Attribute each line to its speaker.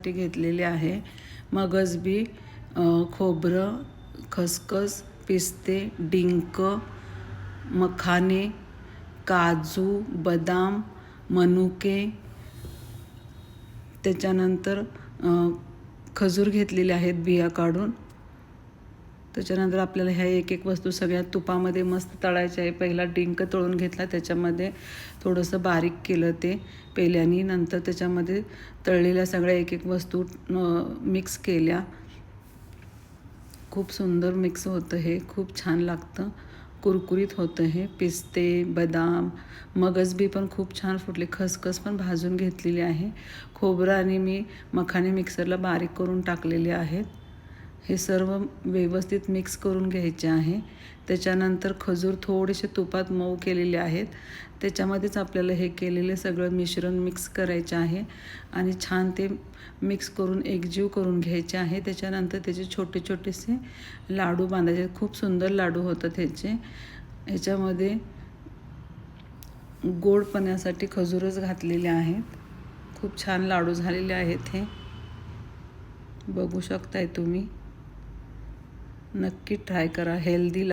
Speaker 1: घेतलेले आहे। मगजबी, खोबरं, खसखस, पिस्ते, डिंक, मखाने, काजू, बदाम, मनुके, त्याच्यानंतर खजूर घेतलेले आहेत बिया काढून। त्याच्यानंतर आपल्याला ह्या एक एक वस्तू सगळ्या तुपामध्ये मस्त तळायच्या आहे। पहिला डिंक तळून घेतला, त्याच्यामध्ये थोडंसं बारीक केलं ते पेल्याने। नंतर त्याच्यामध्ये तळलेल्या सगळ्या एक एक वस्तू मिक्स केल्या। खूप सुंदर मिक्स होतं हे, खूप छान लागतं, कुरकुरीत होतं हे। पिस्ते, बदाम, मगजबी पण खूप छान फुटले, खसखस पण भाजून घेतलेली आहे। खोबरं आणि मी मखाने मिक्सरला बारीक करून टाकलेले आहेत। हे सर्व व्यवस्थित मिक्स करून घ्यायचे आहे। त्याच्यानंतर खजूर थोडेसे तुपात मऊ केलेले आहेत, त्याच्यामध्येच आपल्याला हे केलेले सगळं मिश्रण मिक्स करायचे आहे आणि छान ते मिक्स करून एकजीव करून घ्यायचे आहे। त्याच्यानंतर त्याचे छोटे छोटेसे लाडू बांधायचे। खूप सुंदर लाडू होतात ह्याचे। ह्याच्यामध्ये गोडपणासाठी खजूरच घातलेले आहेत। खूप छान लाडू झालेले आहेत हे, बघू शकताय तुम्ही। नक्की ट्राय करा, हेल्दी